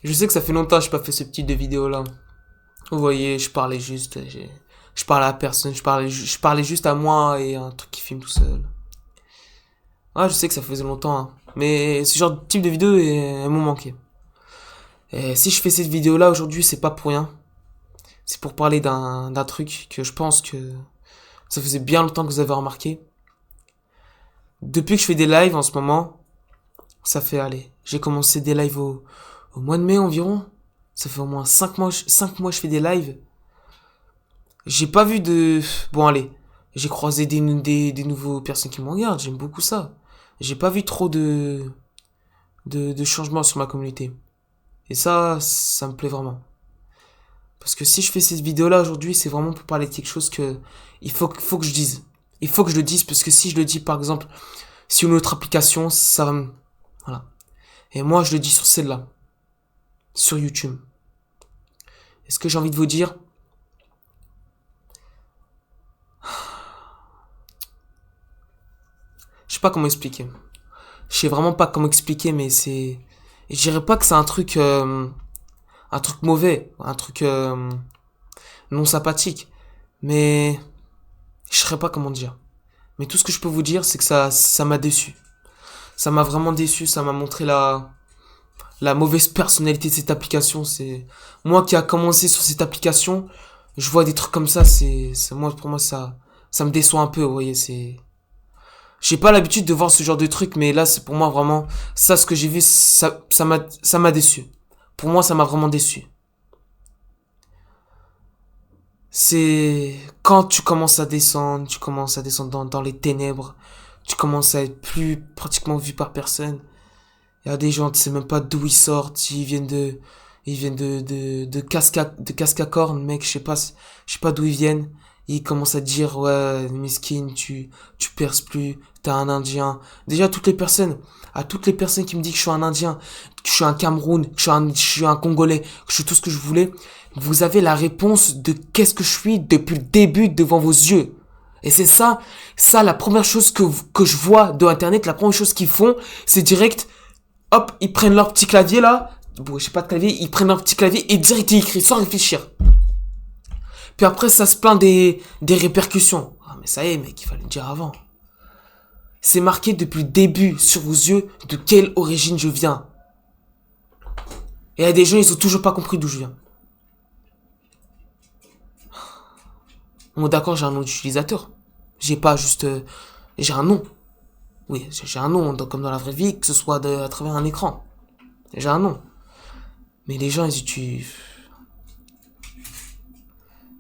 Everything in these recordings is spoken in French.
Je sais que ça fait longtemps que j'ai pas fait ce type de vidéo là. Vous voyez, je parlais juste, je parlais à personne, je parlais juste à moi et un truc qui filme tout seul. Ouais, je sais que ça faisait longtemps, hein. Mais ce genre de type de vidéo, elles m'ont manqué. Et si je fais cette vidéo là aujourd'hui, c'est pas pour rien. C'est pour parler d'un truc que je pense que ça faisait bien longtemps que vous avez remarqué. Depuis que je fais des lives en ce moment, ça fait aller. J'ai commencé des lives au mois de mai environ. Ça fait au moins 5 mois que je fais des lives. J'ai pas vu de... Bon allez, j'ai croisé des nouveaux personnes qui me regardent, j'aime beaucoup ça. J'ai pas vu trop de changements sur ma communauté. Et ça me plaît vraiment. Parce que si je fais cette vidéo-là aujourd'hui, c'est vraiment pour parler de quelque chose que faut que je dise. Il faut que je le dise parce que si je le dis par exemple sur une autre application, ça va me... Voilà. Et moi je le dis sur celle-là. Sur YouTube. Et ce que j'ai envie de vous dire, je sais pas comment expliquer. Je sais vraiment pas comment expliquer, mais c'est... Je dirais pas que c'est un truc mauvais, un truc non sympathique. Mais je saurais pas comment dire. Mais tout ce que je peux vous dire, c'est que ça m'a déçu. Ça m'a vraiment déçu, ça m'a montré la mauvaise personnalité de cette application. C'est moi qui a commencé sur cette application, je vois des trucs comme ça, moi pour moi ça me déçoit un peu, vous voyez, c'est j'ai pas l'habitude de voir ce genre de trucs, mais là c'est pour moi vraiment ça ce que j'ai vu, ça m'a déçu. Pour moi, ça m'a vraiment déçu. C'est quand tu commences à descendre dans les ténèbres, tu commences à être plus pratiquement vu par personne. Il y a des gens, tu sais même pas d'où ils sortent, ils viennent de casque à cornes, mec, je sais pas d'où ils viennent. Ils commencent à dire, ouais, miskin, tu perces plus, t'es un Indien. Déjà, à toutes les personnes qui me disent que je suis un Indien, que je suis un Cameroun, que je suis un Congolais, que je suis tout ce que je voulais, vous avez la réponse de qu'est-ce que je suis depuis le début devant vos yeux. Et c'est ça, la première chose que je vois de Internet, la première chose qu'ils font, c'est direct, hop, ils prennent leur petit clavier là, bon, j'ai pas de clavier, ils prennent leur petit clavier et direct ils écrivent sans réfléchir. Puis après, ça se plaint des répercussions. Ah, mais ça y est, mec, il fallait le dire avant. C'est marqué depuis le début sur vos yeux de quelle origine je viens. Et il y a des gens, ils ont toujours pas compris d'où je viens. Bon, d'accord, j'ai un nom d'utilisateur. J'ai pas juste... j'ai un nom. Oui, j'ai un nom, comme dans la vraie vie, que ce soit à travers un écran. J'ai un nom. Mais les gens, ils utilisent...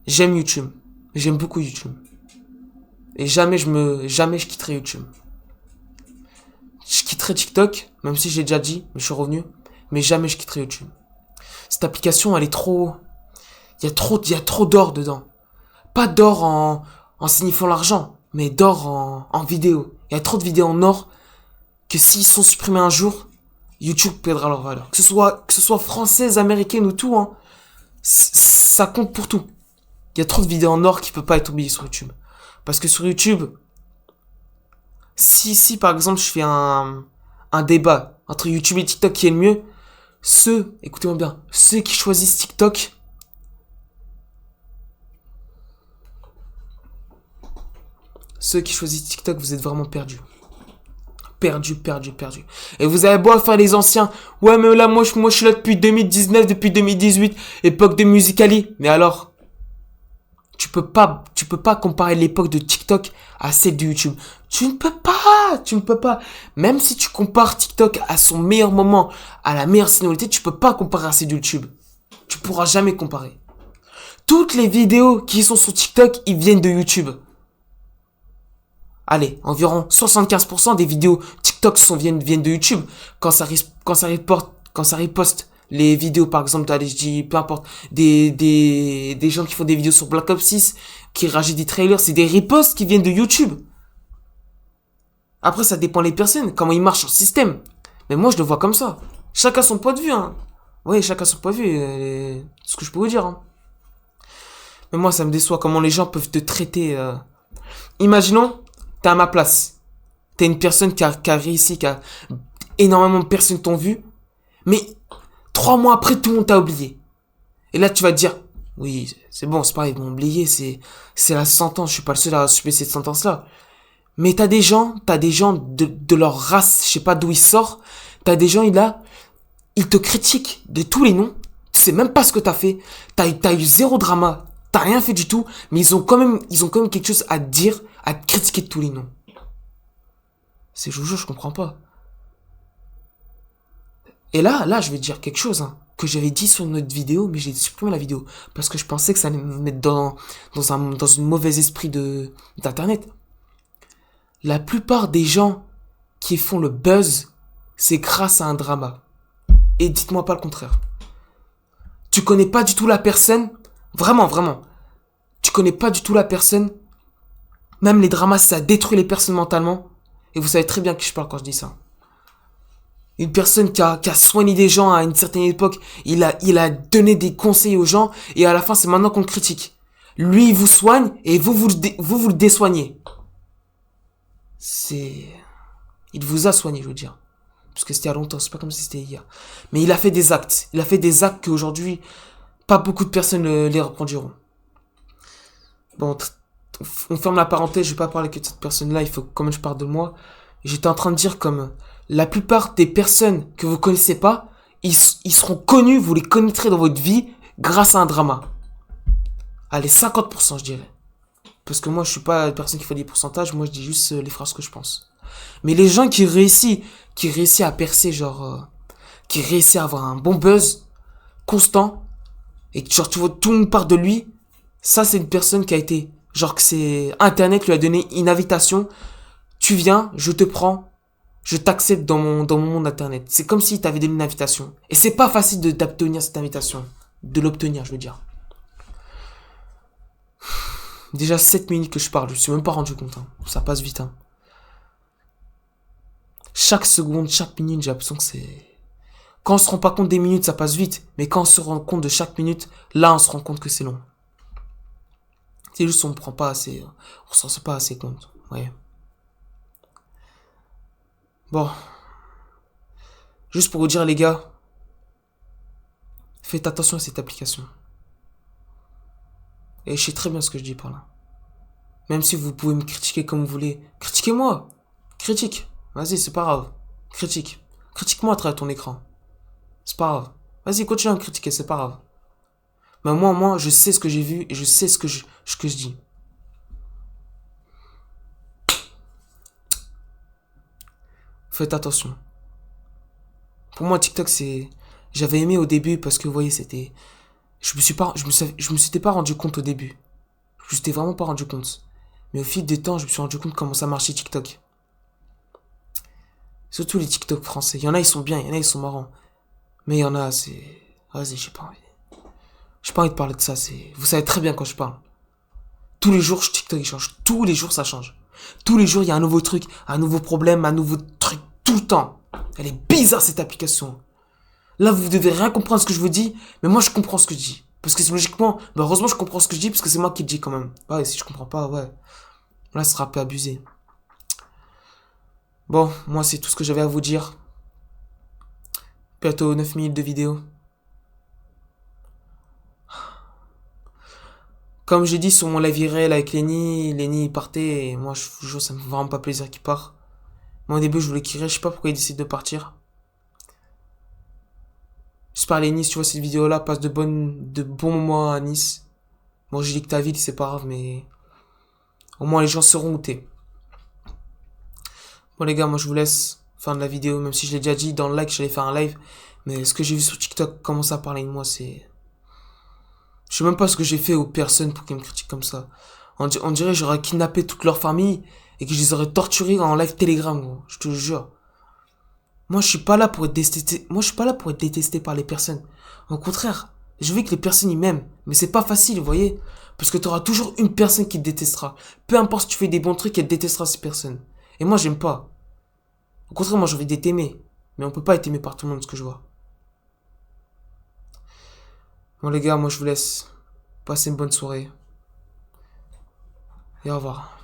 J'aime YouTube. J'aime beaucoup YouTube. Et jamais je quitterai YouTube. Je quitterai TikTok, même si j'ai déjà dit, mais je suis revenu. Mais jamais je quitterai YouTube. Cette application, elle est trop... il y a trop d'or dedans. Pas d'or en signifiant l'argent, mais d'or en vidéo. Il y a trop de vidéos en or que s'ils sont supprimés un jour, YouTube perdra leur valeur. Que ce soit française, américaine ou tout, hein. Ça compte pour tout. Il y a trop de vidéos en or qui peuvent pas être oubliées sur YouTube. Parce que sur YouTube, si par exemple je fais un débat entre YouTube et TikTok qui est le mieux, écoutez-moi bien, ceux qui choisissent TikTok, vous êtes vraiment perdus. Perdu. Et vous avez beau faire les anciens. Ouais, mais là, moi, je suis là depuis 2019, depuis 2018, époque de Musicali. Mais alors, tu peux pas comparer l'époque de TikTok à celle de YouTube. Tu ne peux pas. Même si tu compares TikTok à son meilleur moment, à la meilleure sonorité, tu peux pas comparer à celle de YouTube. Tu pourras jamais comparer. Toutes les vidéos qui sont sur TikTok, ils viennent de YouTube. Allez, environ 75% des vidéos TikTok viennent de YouTube. Quand ça riposte les vidéos, par exemple, allez, je dis, peu importe, des gens qui font des vidéos sur Black Ops 6, qui rajoutent des trailers, c'est des ripostes qui viennent de YouTube. Après, ça dépend des personnes, comment ils marchent sur le système. Mais moi, je le vois comme ça. Chacun son point de vue, hein. Oui, chacun son point de vue, c'est ce que je peux vous dire, hein. Mais moi, ça me déçoit comment les gens peuvent te traiter, Imaginons, t'es à ma place. T'es une personne qui a réussi, énormément de personnes t'ont vu. Mais 3 mois après, tout le monde t'a oublié. Et là, tu vas te dire, oui, c'est bon, c'est pareil, ils m'ont oublié, c'est la sentence, je suis pas le seul à subir cette sentence-là. Mais t'as des gens de leur race, je sais pas d'où ils sortent, t'as des gens, ils te critiquent de tous les noms, tu sais même pas ce que t'as fait, t'as eu zéro drama, t'as rien fait du tout, mais ils ont quand même quelque chose à te dire, à te critiquer de tous les noms. C'est, je vous jure, je comprends pas. Et là, je vais te dire quelque chose, hein, que j'avais dit sur une autre vidéo, mais j'ai supprimé la vidéo, parce que je pensais que ça allait me mettre dans une mauvaise esprit d'internet. La plupart des gens qui font le buzz, c'est grâce à un drama. Et dites-moi pas le contraire. Tu connais pas du tout la personne, vraiment, vraiment. Tu connais pas du tout la personne. Même les dramas, ça détruit les personnes mentalement. Et vous savez très bien qui je parle quand je dis ça. Une personne qui a soigné des gens à une certaine époque, il a donné des conseils aux gens, et à la fin, c'est maintenant qu'on le critique. Lui, il vous soigne, et vous le désoignez. Il vous a soigné, je veux dire. Parce que c'était il y a longtemps, c'est pas comme si c'était hier. Mais il a fait des actes. Il a fait des actes qu'aujourd'hui, pas beaucoup de personnes les reproduiront. Bon, on ferme la parenthèse, je vais pas parler que de cette personne-là, il faut quand même que je parle de moi. J'étais en train de dire comme la plupart des personnes que vous connaissez pas, ils seront connus, vous les connaîtrez dans votre vie grâce à un drama. Allez, 50%, je dirais. Parce que moi, je suis pas la personne qui fait des pourcentages, moi je dis juste les phrases que je pense. Mais les gens qui réussissent à percer, genre, qui réussissent à avoir un bon buzz constant, et que genre, tu vois, tout le monde part de lui, ça c'est une personne qui a été, genre que c'est Internet lui a donné une invitation, tu viens, je te prends, je t'accepte dans mon monde Internet. C'est comme si t'avais donné une invitation. Et c'est pas facile d'obtenir cette invitation. De l'obtenir, je veux dire. Déjà 7 minutes que je parle, je me suis même pas rendu compte. Hein. Ça passe vite. Hein. Chaque seconde, chaque minute, j'ai l'impression que c'est... Quand on se rend pas compte des minutes, ça passe vite. Mais quand on se rend compte de chaque minute, là, on se rend compte que c'est long. C'est juste qu'on ne prend pas assez... On s'en rend pas assez compte. Ouais. Bon. Juste pour vous dire, les gars, faites attention à cette application. Et je sais très bien ce que je dis par là. Même si vous pouvez me critiquer comme vous voulez. Critiquez-moi. Critique. Vas-y, c'est pas grave. Critique. Critique-moi à travers ton écran. C'est pas grave. Vas-y, continue à me critiquer, c'est pas grave. Mais moi, je sais ce que j'ai vu et je sais ce que je dis. Faites attention. Pour moi, TikTok, c'est... J'avais aimé au début parce que, vous voyez, c'était... Je me suis pas rendu compte au début. Je me suis vraiment pas rendu compte. Mais au fil des temps, je me suis rendu compte comment ça marchait TikTok. Surtout les TikTok français. Il y en a, ils sont bien, il y en a, ils sont marrants. Mais il y en a, c'est... Vas-y, j'ai pas envie. J'ai pas envie de parler de ça, c'est... Vous savez très bien quand je parle. Tous les jours, TikTok, il change. Tous les jours, ça change. Tous les jours, il y a un nouveau truc, un nouveau problème, un nouveau truc. Tout le temps. Elle est bizarre, cette application. Là, vous devez rien comprendre ce que je vous dis, mais moi, je comprends ce que je dis. Parce que c'est logiquement, bah, heureusement, je comprends ce que je dis, parce que c'est moi qui le dis quand même. Ouais, si je comprends pas, ouais. Là, ce sera un peu abusé. Bon, moi, c'est tout ce que j'avais à vous dire. Bientôt 9 minutes de vidéo. Comme j'ai dit sur mon live IRL avec Lenny il partait, et moi, je vous jure, ça me fait vraiment pas plaisir qu'il parte. Moi, au début, je voulais qu'il reste, je sais pas pourquoi il décide de partir. J'espère Lenny, si tu vois cette vidéo-là, passe de bons moments à Nice. Bon, j'ai dit que ta ville, c'est pas grave, mais au moins les gens sauront où t'es. Bon les gars, moi je vous laisse fin de la vidéo, même si je l'ai déjà dit dans le like, j'allais faire un live. Mais ce que j'ai vu sur TikTok commence à parler de moi, c'est... Je sais même pas ce que j'ai fait aux personnes pour qu'ils me critiquent comme ça. On dirait que j'aurais kidnappé toute leur famille et que je les aurais torturés en live Telegram, gros. Je te le jure. Moi je suis pas là pour être détesté. Moi je suis pas là pour être détesté par les personnes. Au contraire, je veux que les personnes y m'aiment. Mais c'est pas facile, vous voyez. Parce que t'auras toujours une personne qui te détestera. Peu importe si tu fais des bons trucs, elle détestera ces personnes. Et moi j'aime pas. Au contraire, moi j'ai envie d'être aimé. Mais on peut pas être aimé par tout le monde, ce que je vois. Bon les gars, moi je vous laisse. Passez une bonne soirée. Et au revoir.